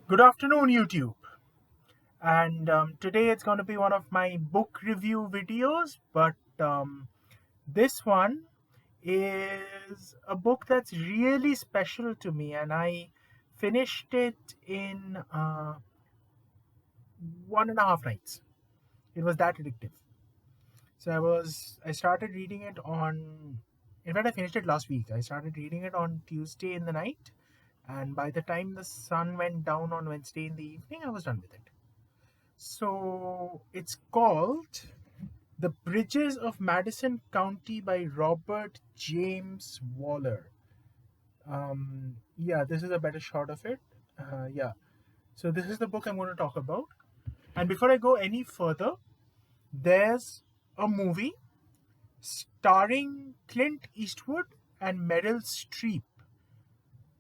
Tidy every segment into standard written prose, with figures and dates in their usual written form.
Good afternoon, YouTube. And today it's going to be one of my book review videos, but this one is a book that's really special to me, and I finished it in 1.5 nights. It was that addictive. I started reading it on. In fact, I finished it last week. I started reading it on Tuesday in the night, and by the time the sun went down on Wednesday in the evening, I was done with it. So it's called The Bridges of Madison County by Robert James Waller. Yeah, this is a better shot of it. Yeah. So this is the book I'm going to talk about. And before I go any further, there's a movie starring Clint Eastwood and Meryl Streep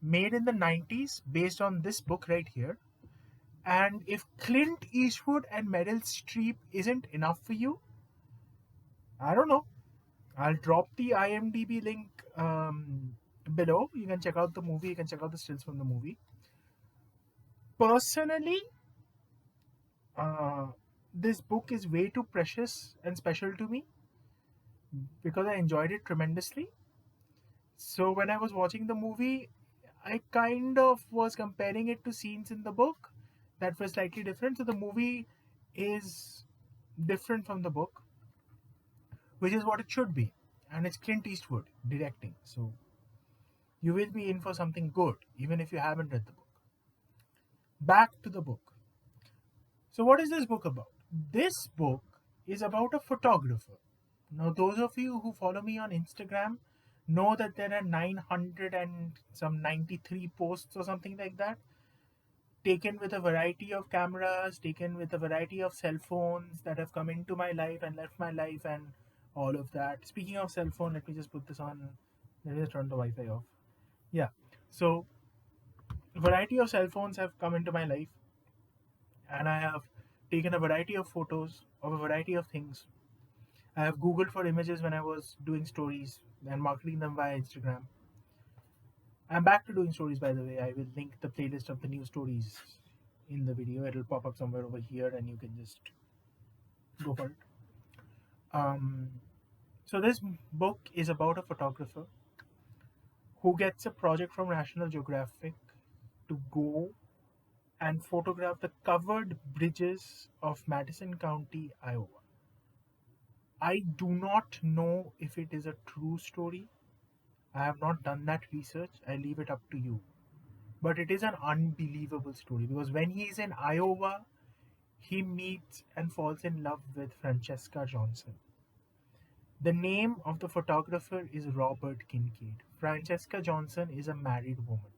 made in the 90s based on this book right here. And if Clint Eastwood and Meryl Streep isn't enough for you, I don't know. I'll drop the IMDb link below. You can check out the movie. You can check out the stills from the movie. Personally, uh, this book is way too precious and special to me because I enjoyed it tremendously. So when I was watching the movie, I kind of was comparing it to scenes in the book that were slightly different. So the movie is different from the book, which is what it should be. And it's Clint Eastwood directing. So you will be in for something good, even if you haven't read the book. Back to the book. So, what is this book about? This book is about a photographer. Now, those of you who follow me on Instagram know that there are 900 and some 93 posts or something like that, taken with a variety of cameras, taken with a variety of cell phones that have come into my life and left my life, and all of that. Speaking of cell phone, let me just put this on. Let me just turn the Wi Fi off. Yeah. So, a variety of cell phones have come into my life, and I have taken a variety of photos of a variety of things. I have Googled for images when I was doing stories and marketing them via Instagram. I'm back to doing stories, by the way. I will link the playlist of the new stories in the video. It'll pop up somewhere over here, and you can just go for it. Um, so, this book is about a photographer who gets a project from National Geographic to go and photograph the covered bridges of Madison County, Iowa. I do not know if it is a true story. I have not done that research. I leave it up to you. But it is an unbelievable story because when he is in Iowa, he meets and falls in love with Francesca Johnson. The name of the photographer is Robert Kincaid. Francesca Johnson is a married woman.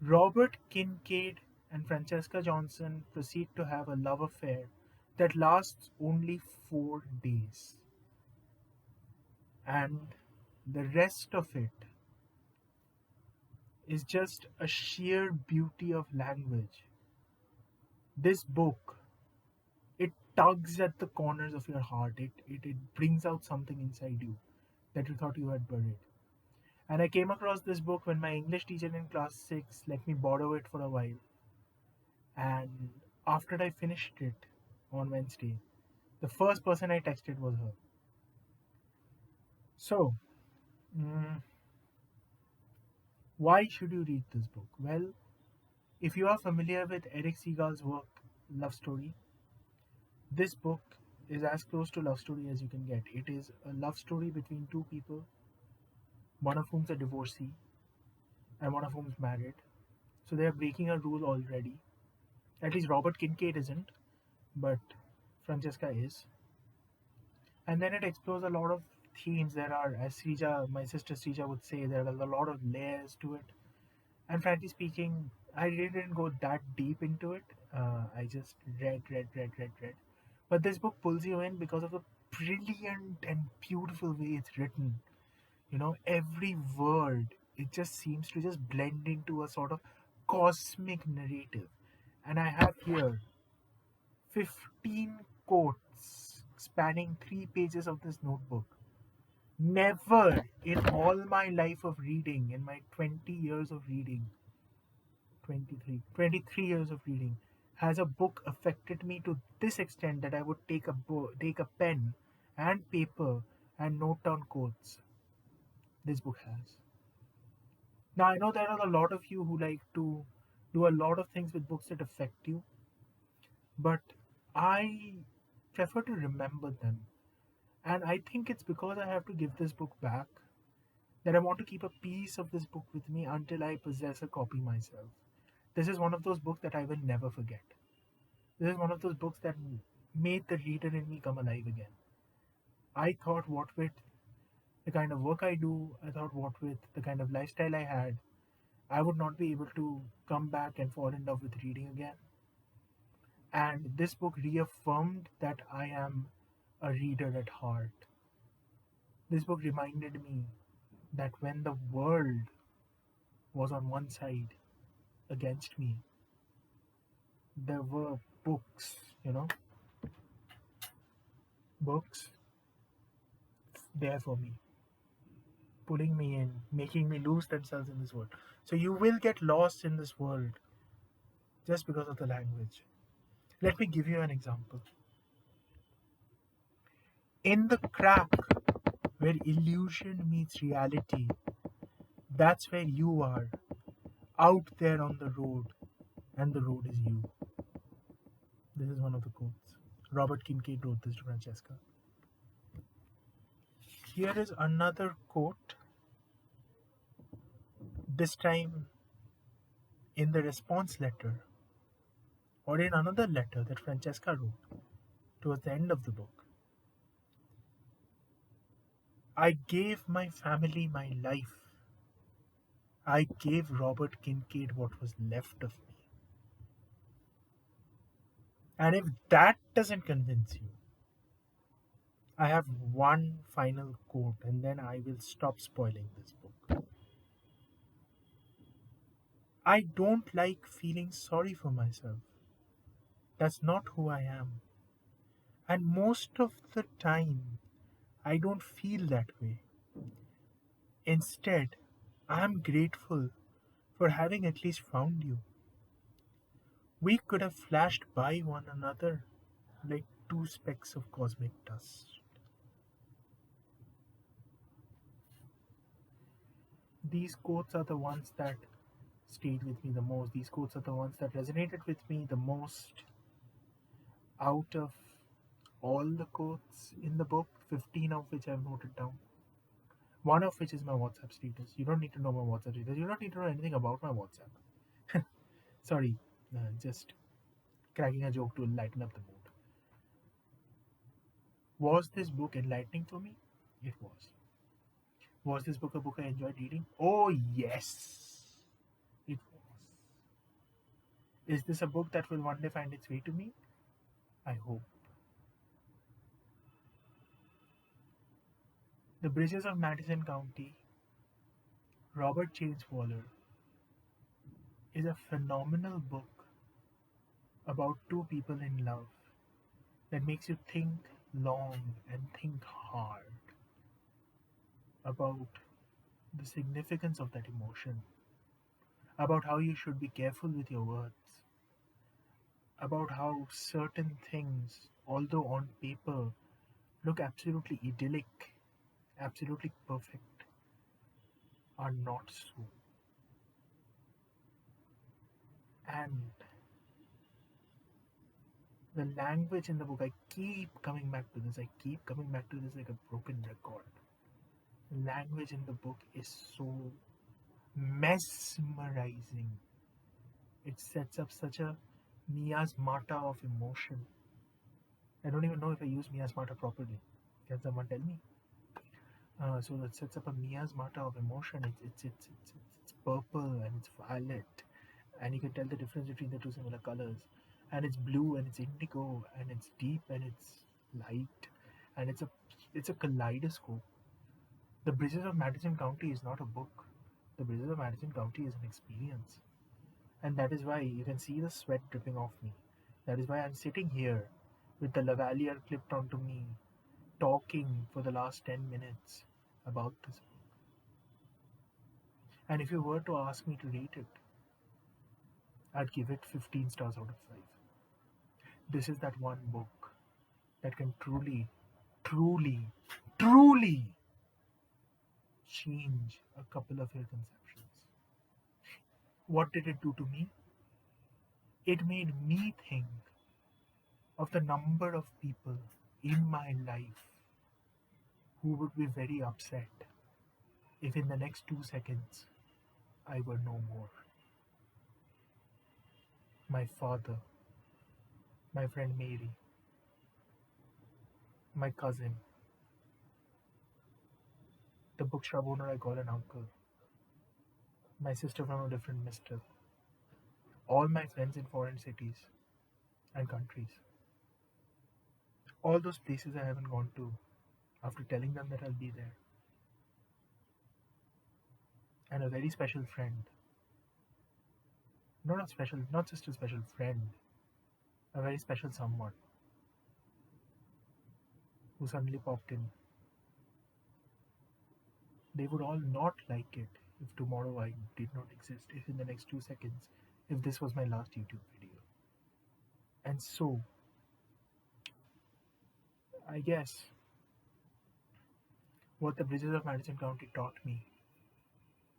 Robert Kincaid and Francesca Johnson proceed to have a love affair that lasts only 4 days. And the rest of it is just a sheer beauty of language. This book, it tugs at the corners of your heart. It brings out something inside you that you thought you had buried. And I came across this book when my English teacher in class 6 let me borrow it for a while. And after I finished it on Wednesday, the first person I texted was her. So, mm, why should you read this book? Well, if you are familiar with Eric Segal's work, Love Story, this book is as close to love story as you can get. It is a love story between two people, one of whom's a divorcee and one of whom's married. So they are breaking a rule already. At least Robert Kincaid isn't, but Francesca is. And then it explores a lot of themes. There are, as Srija, my sister Srija would say, there are a lot of layers to it. And frankly speaking, I really didn't go that deep into it. I just read. But this book pulls you in because of the brilliant and beautiful way it's written. You know, every word, it just seems to just blend into a sort of cosmic narrative. And I have here 15 quotes spanning 3 pages of this notebook. Never in all my life of reading, in my 20 years of reading, 23 years of reading, has a book affected me to this extent that I would take a pen and paper and note down quotes? This book has. Now I know there are a lot of you who like to do a lot of things with books that affect you, but I prefer to remember them. And I think it's because I have to give this book back that I want to keep a piece of this book with me until I possess a copy myself. This is one of those books that I will never forget. This is one of those books that made the reader in me come alive again. I thought, what with the kind of work I do, I thought, what with the kind of lifestyle I had, I would not be able to come back and fall in love with reading again. And this book reaffirmed that I am a reader at heart. This book reminded me that when the world was on one side against me, there were books, books there for me, pulling me in, making me lose themselves in this world. So you will get lost in this world just because of the language. Let me give you an example. In the crack where illusion meets reality, that's where you are, out there on the road, and the road is you. This is one of the quotes. Robert Kincaid wrote this to Francesca. Here is another quote, this time in the response letter, or in another letter that Francesca wrote towards the end of the book. I gave my family my life. I gave Robert Kincaid what was left of me. And if that doesn't convince you, I have one final quote and then I will stop spoiling this book. I don't like feeling sorry for myself. That's not who I am. And most of the time, I don't feel that way. Instead, I am grateful for having at least found you. We could have flashed by one another like two specks of cosmic dust. These quotes are the ones that stayed with me the most. These quotes are the ones that resonated with me the most out of all the quotes in the book, 15 of which I've noted down. One of which is my WhatsApp status. You don't need to know my WhatsApp status. You don't need to know anything about my WhatsApp. Sorry, just cracking a joke to lighten up the mood. Was this book enlightening for me? It was. Was this book a book I enjoyed reading? Oh, yes, it was. Is this a book that will one day find its way to me? I hope. The Bridges of Madison County, Robert James Waller, is a phenomenal book about two people in love that makes you think long and think hard about the significance of that emotion, about how you should be careful with your words, about how certain things, although on paper look absolutely idyllic, absolutely perfect, are not so. And the language in the book, I keep coming back to this, I keep coming back to this like a broken record. The language in the book is so mesmerizing. It sets up such a miasmata of emotion. I don't even know if I use miasmata properly. Can someone tell me? So that sets up a miasmata of emotion. It's purple and it's violet, and you can tell the difference between the two similar colors. And it's blue and it's indigo and it's deep and it's light, and it's a kaleidoscope. The Bridges of Madison County is not a book. The Bridges of Madison County is an experience. And that is why you can see the sweat dripping off me. That is why I'm sitting here with the lavalier clipped onto me, talking for the last 10 minutes about this book. And if you were to ask me to rate it, I'd give it 15 stars out of 5. This is that one book that can truly, truly, truly change a couple of your conceptions. What did it do to me? It made me think of the number of people in my life who would be very upset if in the next 2 seconds I were no more. My father, my friend Mary, my cousin, the bookshop owner I call an uncle, my sister from a different mister, all my friends in foreign cities and countries, all those places I haven't gone to after telling them that I'll be there, and a very special friend, not just a special friend, a very special someone who suddenly popped in. They would all not like it if tomorrow I did not exist, if in the next 2 seconds, if this was my last YouTube video. And so, I guess what the Bridges of Madison County taught me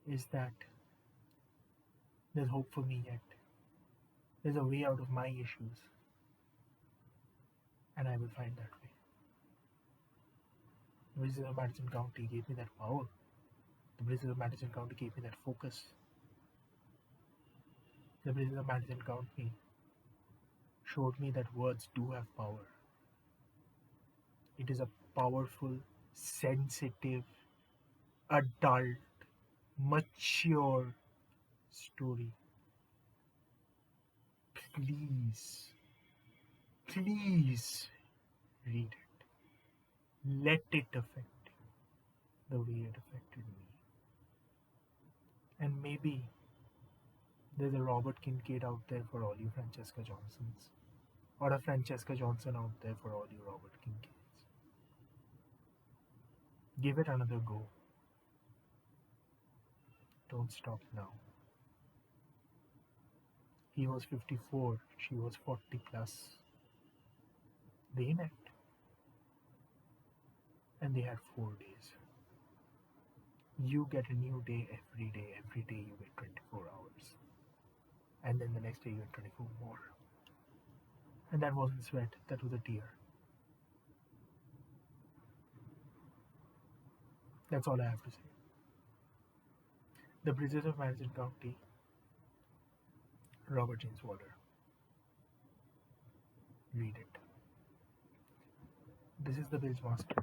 is that there's hope for me yet. There's a way out of my issues, and I will find that way. The Bridges of Madison County gave me that power. The Bridges of Madison County gave me that focus. The Bridges of Madison County showed me that words do have power. It is a powerful, sensitive, adult, mature story. Please, please read it. Let it affect you the way it affected me. And maybe there's a Robert Kincaid out there for all you Francesca Johnsons, or a Francesca Johnson out there for all you Robert Kincaids. Give it another go. Don't stop now. He was 54, she was 40 plus. They met and they had 4 days. You get a new day, every day you get 24 hours. And then the next day you get 24 more. And that wasn't sweat, that was a tear. That's all I have to say. The Bridges of Madison County, Robert James Waller. Read it. This is the Bilge Master.